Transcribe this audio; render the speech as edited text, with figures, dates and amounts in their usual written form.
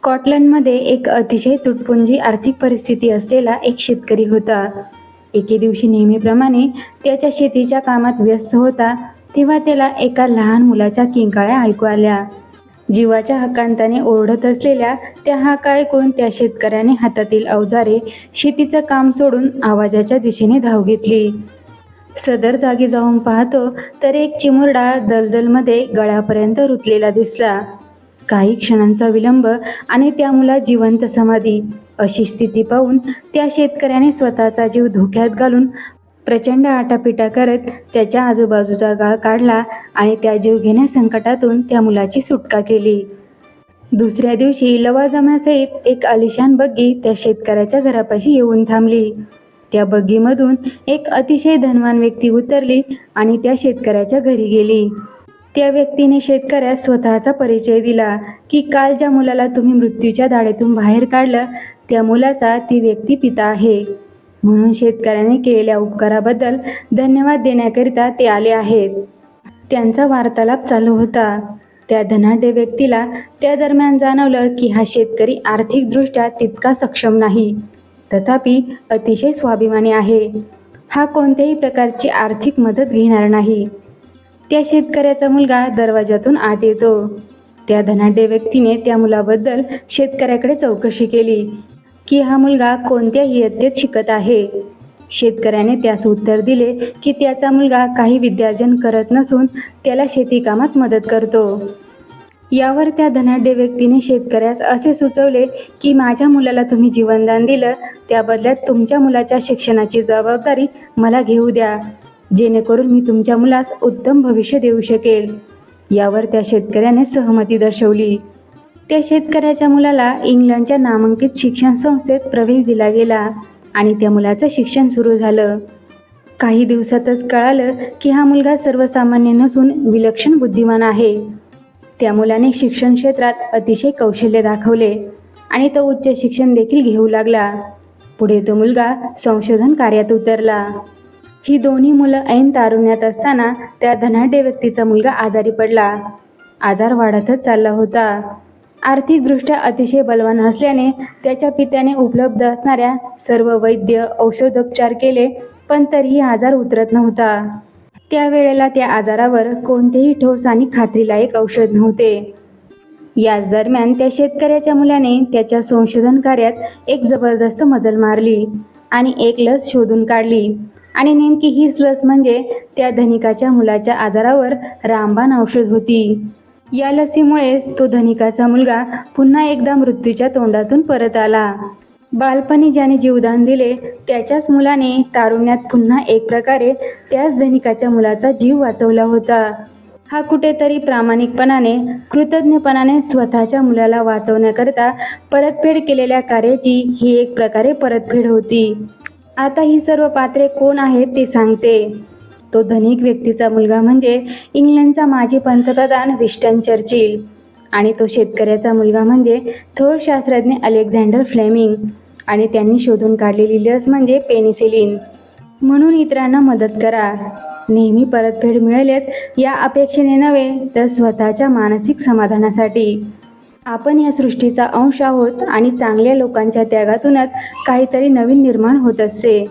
स्कॉटलंडमध्ये एक अतिशय तुटपुंजी आर्थिक परिस्थिती असलेला एक शेतकरी होता. एके दिवशी नेहमीप्रमाणे त्याच्या शेतीच्या कामात व्यस्त होता तेव्हा त्याला एका लहान मुलाच्या किंकाळ्या ऐकू आल्या. जीवाच्या हकांताने ओरडत असलेल्या त्या हाका ऐकून त्या शेतकऱ्याने हातातील अवजारे, शेतीचं काम सोडून आवाजाच्या दिशेने धाव घेतली. सदर जागी जाऊन पाहतो तर एक चिमुरडा दलदलमध्ये गळ्यापर्यंत रुतलेला दिसला. काही क्षणांचा विलंब आणि त्या मुलात जिवंत समाधी. अशी स्थिती पाहून त्या शेतकऱ्याने स्वतःचा जीव धोक्यात घालून प्रचंड आटापिटा करत त्याच्या आजूबाजूचा गाळ काढला आणि त्या जीवघेण्या संकटातून त्या मुलाची सुटका केली. दुसऱ्या दिवशी लवाजम्यासहित एक आलिशान बग्गी त्या शेतकऱ्याच्या घरापाशी येऊन थांबली. त्या बग्गीमधून एक अतिशय धनवान व्यक्ती उतरली आणि त्या शेतकऱ्याच्या घरी गेली. त्या व्यक्तीने शेतकऱ्यास स्वतःचा परिचय दिला की काल ज्या मुलाला तुम्ही मृत्यूच्या दाढेतून बाहेर काढलं त्या मुलाचा ती व्यक्ती पिता आहे, म्हणून शेतकऱ्याने केलेल्या उपकाराबद्दल धन्यवाद देण्याकरिता ते आले आहेत. त्यांचा वार्तालाप चालू होता. त्या धनाढ्य व्यक्तीला त्या दरम्यान जाणवलं की हा शेतकरी आर्थिकदृष्ट्या तितका सक्षम नाही, तथापि अतिशय स्वाभिमानी आहे. हा कोणत्याही प्रकारची आर्थिक मदत घेणार नाही. त्या शेतकऱ्याचा मुलगा दरवाजातून आत येतो. त्या धनाढ्य व्यक्तीने त्या मुलाबद्दल शेतकऱ्याकडे चौकशी केली की हा मुलगा कोणत्या इयत्तेत शिकत आहे. शेतकऱ्याने त्यास उत्तर दिले की त्याचा मुलगा काही विद्यार्जन करत नसून त्याला शेतीकामात मदत करतो. यावर त्या धनाढ्य व्यक्तीने शेतकऱ्यास असे सुचवले की माझ्या मुलाला तुम्ही जीवनदान दिलं, त्या बदल्यात तुमच्या मुलाच्या शिक्षणाची जबाबदारी मला घेऊ द्या, जेणेकरून मी तुमच्या मुलास उत्तम भविष्य देऊ शकेल. यावर त्या शेतकऱ्याने सहमती दर्शवली. त्या शेतकऱ्याच्या मुलाला इंग्लंडच्या नामांकित शिक्षण संस्थेत प्रवेश दिला गेला आणि त्या मुलाचं शिक्षण सुरू झालं. काही दिवसातच कळालं की हा मुलगा सर्वसामान्य नसून विलक्षण बुद्धिमान आहे. त्या मुलाने शिक्षण क्षेत्रात अतिशय कौशल्य दाखवले आणि तो उच्च शिक्षण देखील घेऊ लागला. पुढे तो मुलगा संशोधन कार्यात उतरला. ही दोन्ही मुलं ऐन तारुण्यात असताना त्या धनाढ्य व्यक्तीचा मुलगा आजारी पडला. आजार वाढतच चालला होता. आर्थिकदृष्ट्या अतिशय बलवान असल्याने त्याच्या पित्याने उपलब्ध असणाऱ्या सर्व वैद्य औषधोपचार केले, पण तरीही आजार उतरत नव्हता. त्यावेळेला त्या आजारावर कोणतेही ठोस आणि खात्रीलायक औषध नव्हते. याच दरम्यान त्या शेतकऱ्याच्या मुलाने त्याच्या संशोधन कार्यात एक जबरदस्त मजल मारली आणि एक लस शोधून काढली. आणि नेमकी हीच लस म्हणजे त्या धनिकाच्या मुलाच्या आजारावर रामबाण औषध होती. या लसीमुळेच तो धनिकाचा मुलगा पुन्हा एकदा मृत्यूच्या तोंडातून परत आला. बालपणी ज्याने जीवदान दिले त्याच्याच मुलाने तारुण्यात पुन्हा एक प्रकारे त्याच धनिकाच्या मुलाचा जीव वाचवला होता. हा कुठेतरी प्रामाणिकपणाने, कृतज्ञपणाने स्वतःच्या मुलाला वाचवण्याकरता परतफेड केलेल्या कार्याची ही एक प्रकारे परतफेड होती. आता ही सर्व पात्रे कोण आहेत ते सांगते. तो धनिक व्यक्तीचा मुलगा म्हणजे इंग्लंडचा माजी पंतप्रधान विन्स्टन चर्चिल आणि तो शेतकऱ्याचा मुलगा म्हणजे थोर शास्त्रज्ञ अलेक्झांडर फ्लेमिंग आणि त्यांनी शोधून काढलेली लस म्हणजे पेनिसिलिन. म्हणून इतरांना मदत करा. नेहमी परतफेड मिळेलच या अपेक्षेने नव्हे तर स्वतःच्या मानसिक समाधानासाठी. आपण या सृष्टीचा अंश आहोत आणि चांगल्या लोकांच्या त्यागातूनच काहीतरी नवीन निर्माण होत असते.